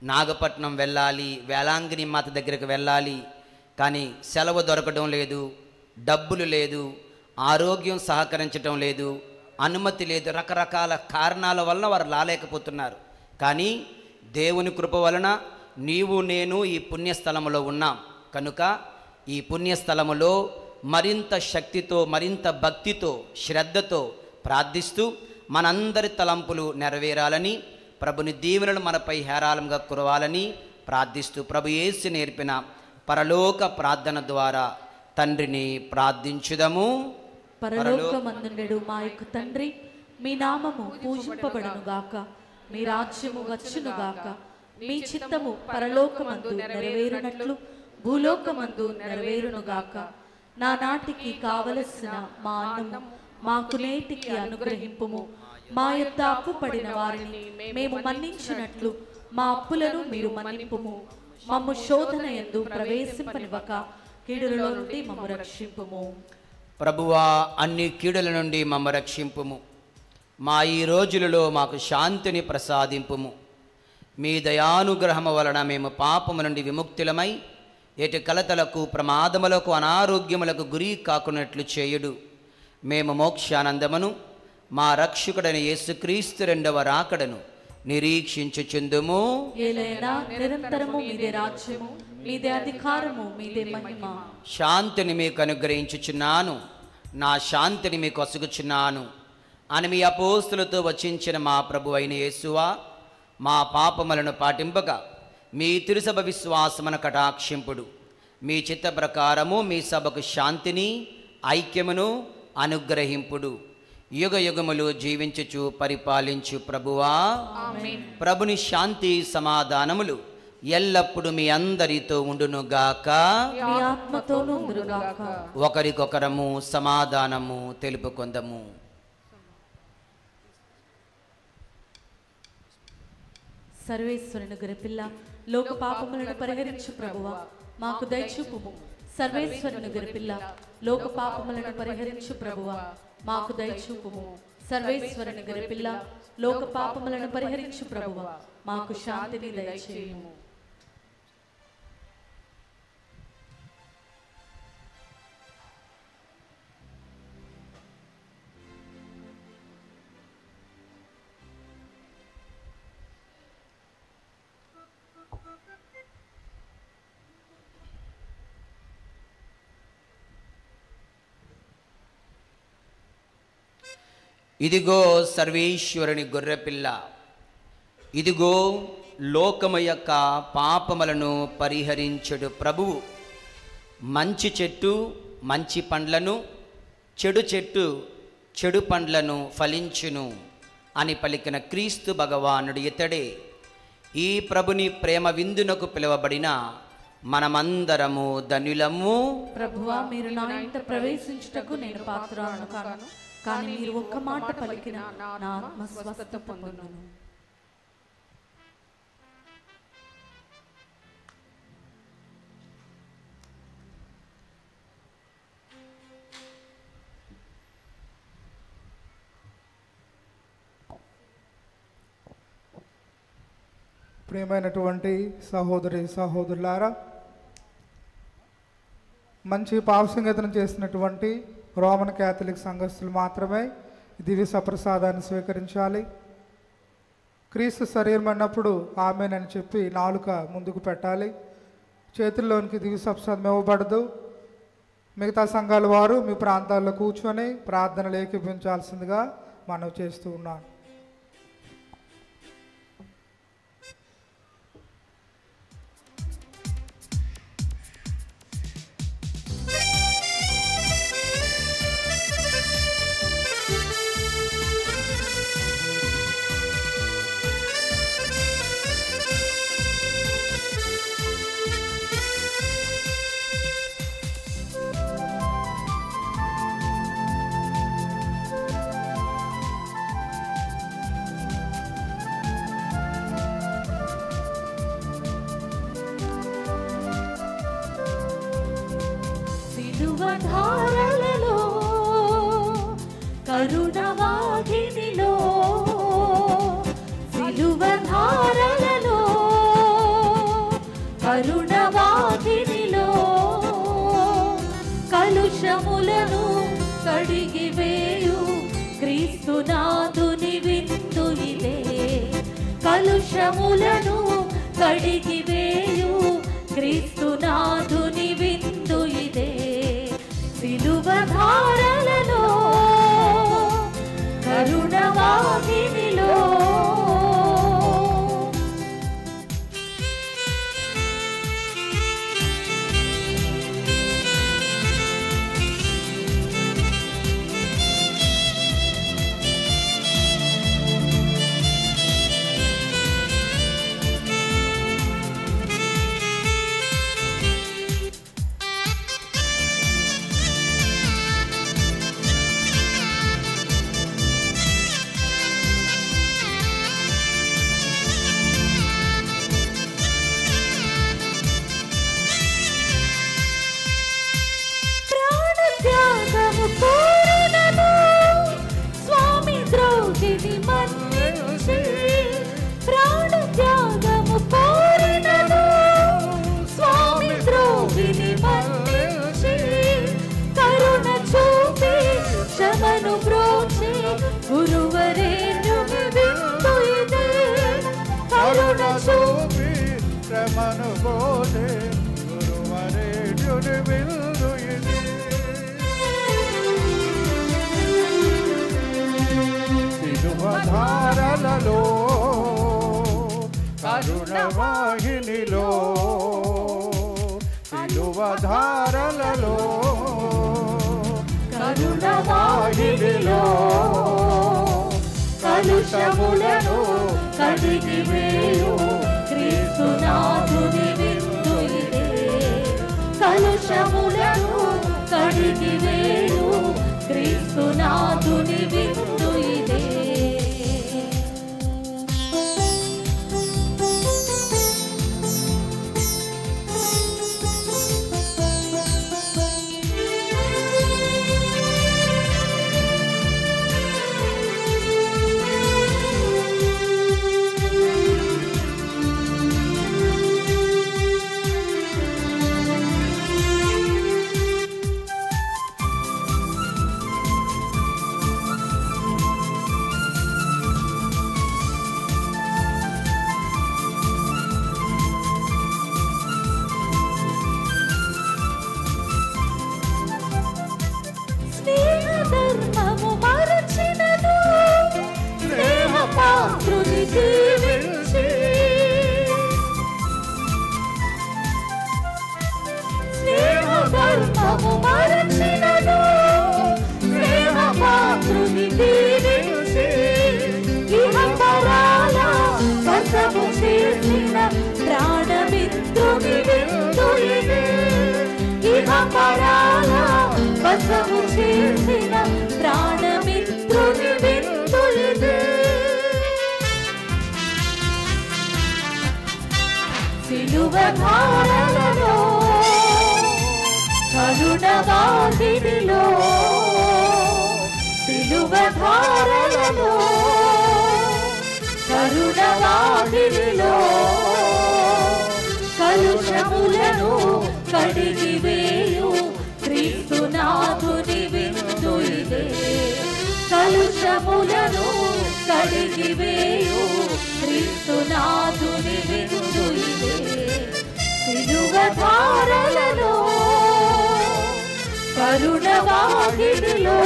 నాగపట్నం వెళ్ళాలి, వేలాంగిని మాత దగ్గరికి వెళ్ళాలి, కానీ సెలవు దొరకడం లేదు, డబ్బులు లేదు, ఆరోగ్యం సహకరించడం లేదు, అనుమతి లేదు, రకరకాల కారణాల వలన వారు రాలేకపోతున్నారు. కానీ దేవుని కృప వలన నీవు నేను ఈ పుణ్యస్థలములో ఉన్నాం కనుక ఈ పుణ్యస్థలములో మరింత శక్తితో, మరింత భక్తితో, శ్రద్ధతో ప్రార్థిస్తూ మనందరి తలంపులు నెరవేరాలని, ప్రభుని దీవెనలు మనపై హేరాళంగా కురవాలని ప్రార్థిస్తూ ప్రభు యేసు నేర్పిన పరలోక ప్రార్థన ద్వారా తండ్రిని ప్రార్థించుదము. పరలోకమందుండెడు మా యొక్క తండ్రి, మీ నామము పూజింపబడునుగాక, మీ రాజ్యము వచ్చునుగాక, మీ చిత్తము పరలోకమందు నెరవేరునట్లు భూలోకమందు నెరవేరునుగాక. నా నాటికి కావలసిన మా అన్నము మాకు నేటికి అనుగ్రహింపుము. మా యొద్ద అప్పు పడిన వారిని మేము మన్నించినట్లు మా అప్పులను మీరు మన్నింపుము. మమ్ము శోధన యందు ప్రవేశింపనివ్వక కీడులలో నుండి మమ్ము రక్షింపుము. ప్రభువా, అన్ని కీడుల నుండి మమ్మ రక్షింపుము. మా ఈ రోజులలో మాకు శాంతిని ప్రసాదింపుము. మీ దయానుగ్రహము వలన మేము పాపము నుండి విముక్తులమై ఎటు కలతలకు, ప్రమాదములకు, అనారోగ్యములకు గురి కాకున్నట్లు చేయుడు. మేము మోక్షానందమును మా రక్షకుడైన యేసుక్రీస్తు రెండవ రాకడను నిరీక్షించుచుందుము. ఏలైనా నిరంతరము మీదే రాజ్యము, మీదే అధికారము, మీదే మహిమ. శాంతిని మీకు అనుగ్రహించుచున్నాను, నా శాంతిని మీకు ఒసగుచున్నాను అని మీ అపోస్తులతో వచించిన మా ప్రభు అయిన యేసువా, మా పాపములను పాటింపక మీ తిరుసభ విశ్వాసమున కటాక్షింపుడు. మీ చిత్త ప్రకారము మీ సభకు శాంతిని ఐక్యమును అనుగ్రహింపుడు. యుగ యుగములు జీవించుచు పరిపాలించు ప్రభువా, ప్రభుని శాంతి సమాధానములు ఎల్లప్పుడు మీ అందరితో ఉండునుగాక. మీ ఆత్మతోనూ ఉండుగాక. ఒకరికొకరము సమాధానము తెలుపుకొందము. సర్వేశ్వరుని గొర్రెపిల్ల, లోక పాపములను పరిహరించు ప్రభువా, మాకు దయచూపుము. సర్వేశ్వరుని గొర్రెపిల్ల, లోక పాపములను పరిహరించు ప్రభువా, మాకు దయచూపుము. సర్వేశ్వరుని గొర్రెపిల్ల, లోక పాపములను పరిహరించు ప్రభువా, మాకు శాంతిని దయచేయుము. ఇదిగో సర్వేశ్వరుని గొర్రెపిల్ల, ఇదిగో లోకము యొక్క పాపములను పరిహరించుడు ప్రభువు. మంచి చెట్టు మంచి పండ్లను, చెడు చెట్టు చెడు పండ్లను ఫలించును అని పలికిన క్రీస్తు భగవానుడు ఇతడే. ఈ ప్రభుని ప్రేమ విందునకు పిలువబడిన మనమందరము ధన్యులము. ప్రభువా, మీరు నా ఇంట ప్రవేశించుటకు నేను పాత్రురాలను కాను, కానీ మీరు ఒక్క మాట పలికిన నా ఆత్మ స్వస్థత పొందును. ప్రియమైనటువంటి సహోదరి సహోదరులారా, మంచి పాపసంగతనం చేసినటువంటి రోమన్ క్యాథలిక్ సంఘస్థులు మాత్రమే దివ్య సప్రసాదాన్ని స్వీకరించాలి. క్రీస్తు శరీరం అన్నప్పుడు ఆమెనని చెప్పి నాలుక ముందుకు పెట్టాలి. చేతుల్లోనికి దివ్య సప్రసాదం ఇవ్వబడదు. మిగతా సంఘాల వారు మీ ప్రాంతాల్లో కూర్చొని ప్రార్థనలు ఏకీభవించాల్సిందిగా మనవి చేస్తూ ఉన్నాను. ధారలలో కరుణవాహినిలో, సిలువ ధారలలో కరుణవాహినిలో కలుషములను కడిగివేయు క్రీస్తునాథుని విందు ఇదే. కలుషములను కడిగివేయు క్రీస్తునాథుని విందు ఇదే. సిలువ ధారలలో కరుణవాహినిలో సిలువ ధారలలో కరుణవాహినిలో సిలువధారలలో కరుణవాహినిలో కలుషములను కడిగివేయు క్రీస్తునాథుని విందు ఇదే. కలుషములను కడిగివేయు క్రీస్తునాథుని విందు ఇదే. స్నేహధర్మము మరచినను స్నేహపాత్రుని దీవించి స్నేహధర్మము మరచినను స్నేహపాత్రుని దీవించి ఇహపరాల వశము చేసిన ప్రాణమిత్రుని విందు ఇదే. ఇహపరాల వశము చేసిన ప్రాణమిత్రుని విందు ఇదే. సిలువధారలలో కరుణవాహినిలో సిలువధారలలో కరుణవాహినిలో కలుషములను కడిగివేయు క్రీస్తునాథుని విందు ఇదే. కలుషములను కడిగివేయు క్రీస్తునాథుని విందు ఇదే. సిలువధారలలో కరుణవాహినిలో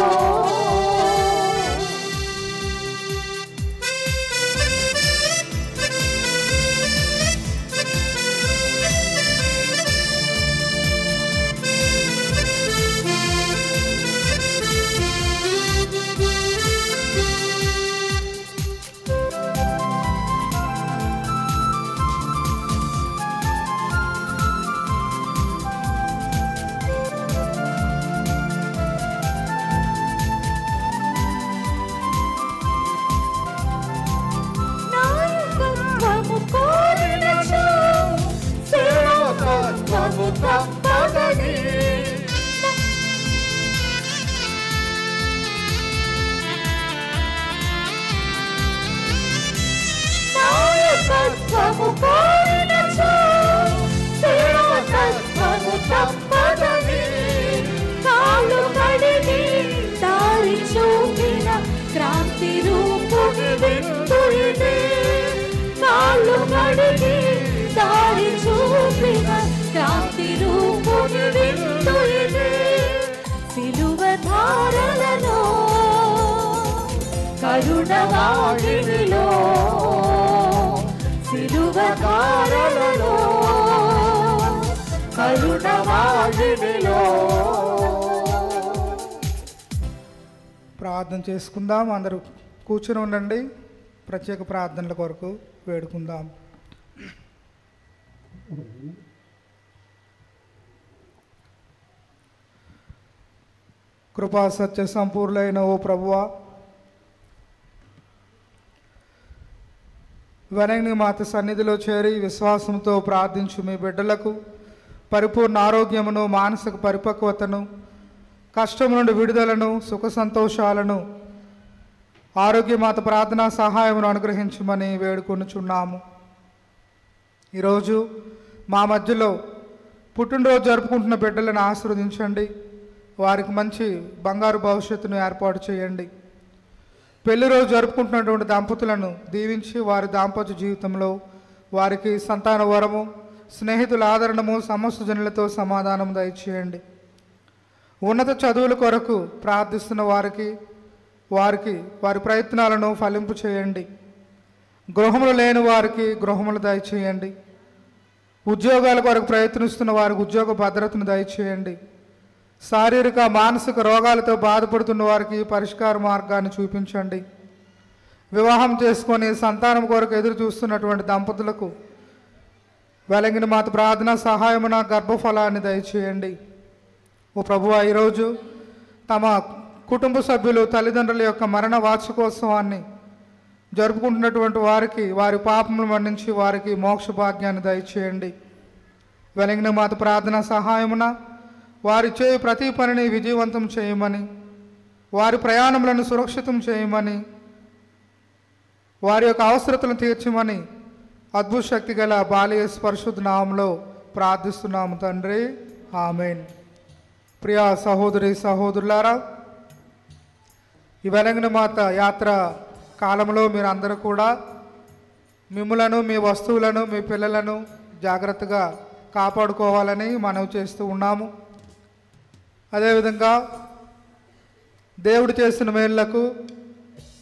నాయకత్వము కోరినచో సేవకత్వము తప్పదని. నాయకత్వము కోరినచో సేవకత్వము తప్పదని. కాళ్ళు కడిగి దారి చూపిన క్రాంతి రూపుని విందు ఇదే. కాళ్ళు కడిగి దారి చూపిన క్రాంతి రూపుని విందు ఇదే. సిలువధారలలో కరుణవాహినిలో సిలువధారలలో కరుణవాహినిలో. ప్రార్థన చేసుకుందాం. అందరూ కూర్చుని ఉండండి. ప్రత్యేక ప్రార్థనల కొరకు వేడుకుందాం. కృపా సత్య సంపూర్ణైన ఓ ప్రభువా, వెనక్ని మాత సన్నిధిలో చేరి విశ్వాసంతో ప్రార్థించు మీ బిడ్డలకు పరిపూర్ణ ఆరోగ్యమును, మానసిక పరిపక్వతను, కష్టం నుండి విడుదలను, సుఖ సంతోషాలను, ఆరోగ్యమాత ప్రార్థనా సహాయమును అనుగ్రహించమని వేడుకొనుచున్నాము. ఈరోజు మా మధ్యలో పుట్టినరోజు జరుపుకుంటున్న బిడ్డలను ఆశీర్వదించండి. వారికి మంచి బంగారు భవిష్యత్తును ఏర్పాటు చేయండి. పెళ్లి రోజు జరుపుకుంటున్నటువంటి దంపతులను దీవించి వారి దాంపత్య జీవితంలో వారికి సంతాన వరము, స్నేహితుల ఆదరణము, సమస్త జనులతో సమాధానం దయచేయండి. ఉన్నత చదువుల కొరకు ప్రార్థిస్తున్న వారి ప్రయత్నాలను ఫలింపు చేయండి. గృహములు లేని వారికి గృహములు దయచేయండి. ఉద్యోగాల కొరకు ప్రయత్నిస్తున్న వారికి ఉద్యోగ భద్రతను దయచేయండి. శారీరక మానసిక రోగాలతో బాధపడుతున్న వారికి పరిష్కార మార్గాన్ని చూపించండి. వివాహం చేసుకొని సంతానం కొరకు ఎదురు చూస్తున్నటువంటి దంపతులకు వెలంగిన మాత ప్రార్థన సహాయమున గర్భఫలాన్ని దయచేయండి. ఓ ప్రభువా, ఈరోజు తమ కుటుంబ సభ్యులు తల్లిదండ్రుల యొక్క మరణ వార్షికోత్సవాన్ని జరుపుకుంటున్నటువంటి వారికి వారి పాపములు మన్నించి వారికి మోక్ష భాగ్యాన్ని దయచేయండి. వెలంగిన మాత ప్రార్థన సహాయమున వారి చేయు ప్రతి పనిని విజయవంతం చేయమని, వారి ప్రయాణములను సురక్షితం చేయమని, వారి యొక్క అవసరతలను తీర్చమని అద్భుత శక్తి గల బాలయేసు పరిశుద్ధ నామములో ప్రార్థిస్తున్నాము తండ్రి, ఆమేన్. ప్రియా సహోదరి సహోదరులారా, ఈ వెలంగిన మాత యాత్ర కాలంలో మీరు అందరూ కూడా మిమ్ములను, మీ వస్తువులను, మీ పిల్లలను జాగ్రత్తగా కాపాడుకోవాలని మనవి చేస్తూ ఉన్నాము. అదేవిధంగా దేవుడు చేసిన మేళ్లకు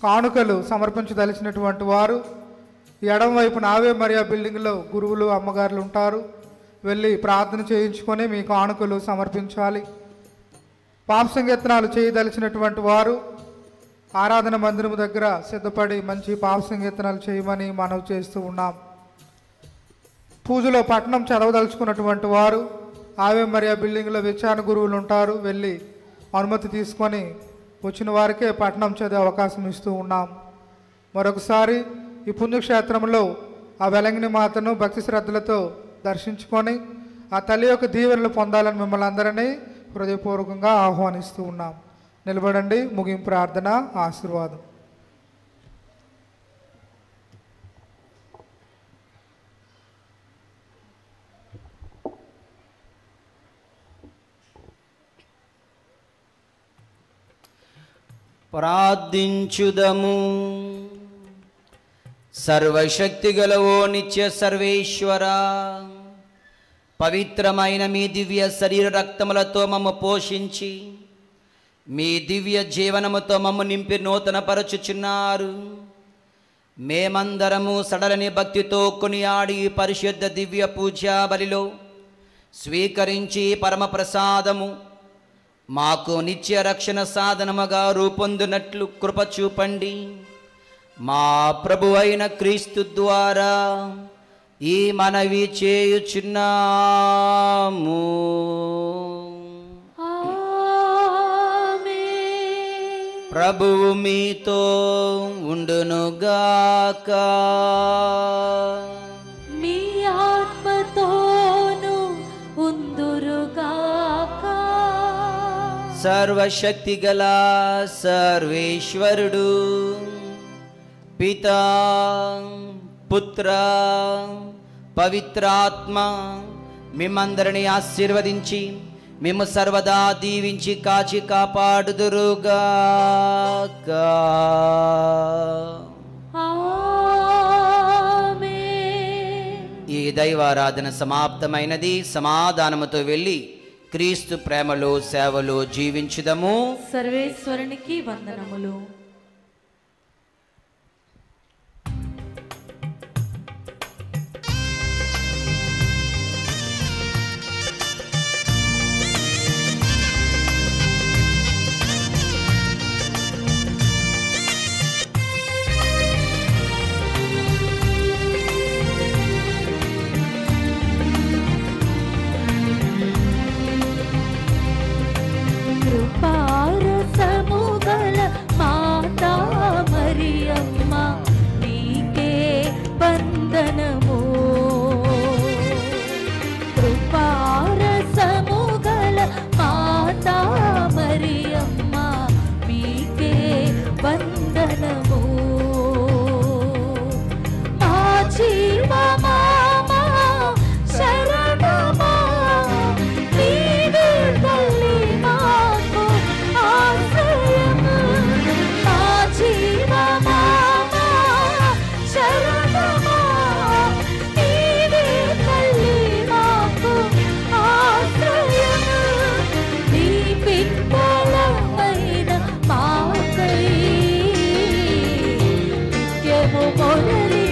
కానుకలు సమర్పించదలిచినటువంటి వారు ఎడమ వైపున ఆవే మరియా బిల్డింగ్లో గురువులు అమ్మగారులు ఉంటారు. వెళ్ళి ప్రార్థన చేయించుకొని మీ కానుకలు సమర్పించాలి. పాప సంకీర్తనాలు చేయదలిచినటువంటి వారు ఆరాధన మందిరము దగ్గర సిద్ధపడి మంచి పాప సంకీర్తనాలు చేయమని మనవి చేస్తూ ఉన్నాం. పూజలో పట్టణం చదవదలుచుకున్నటువంటి వారు ఆవే మరియా బిల్డింగ్లో విచారణ గురువులు ఉంటారు. వెళ్ళి అనుమతి తీసుకొని వచ్చిన వారికే పట్టణం చదివే అవకాశం ఇస్తూ ఉన్నాం. మరొకసారి ఈ పుణ్యక్షేత్రంలో ఆ వెలంగిని మాతను భక్తి శ్రద్ధలతో దర్శించుకొని ఆ తల్లి యొక్క దీవెనలు పొందాలని మిమ్మల్ని అందరినీ హృదయపూర్వకంగా ఆహ్వానిస్తూ ఉన్నాం. నిలబడండి. ముగింపు ప్రార్థన ఆశీర్వాదం. ప్రార్థించుదము. సర్వశక్తి గలవో నిత్య సర్వేశ్వరా, పవిత్రమైన మీ దివ్య శరీర రక్తములతో మమ్మ పోషించి మీ దివ్య జీవనముతో మమ్మ నింపి నూతన పరచుచున్నారు. మేమందరము సడలని భక్తితో కొనియాడి పరిశుద్ధ దివ్య పూజా బలిలో స్వీకరించి పరమప్రసాదము మాకు నిత్య రక్షణ సాధనముగా రూపొందునట్లు కృప చూపండి. మా ప్రభు అయిన క్రీస్తు ద్వారా ఈ మనవి చేయుచున్నాము. ప్రభువు మీతో ఉండునుగాక. మీ ఆత్మతోను ఉందురుగాక. సర్వశక్తి గల సర్వేశ్వరుడు పితా, పుత్ర, పవిత్రాత్మ మిమ్మందరిని ఆశీర్వదించి మేము సర్వదా దీవించి కాచి కాపాడుదురుగాక. ఈ దైవారాధన సమాప్తమైనది. సమాధానముతో వెళ్ళి క్రీస్తు ప్రేమలో సేవలో జీవించుదము. సర్వేశ్వరునికి వందనములు. కృపారసముగల మాతా మరియమ్మ నీకే వందనము. కృపారసముగల మాతా మరియమ్మ నీకే వందనము. మా జీవమా శరణమా నీవే తల్లి మాకు ఆశ్రయము. మా జీవమా శరణమా నీవే తల్లి మాకు ఆశ్రయము. నీ బిడ్డలమైన మాకై నిత్యము మొరలి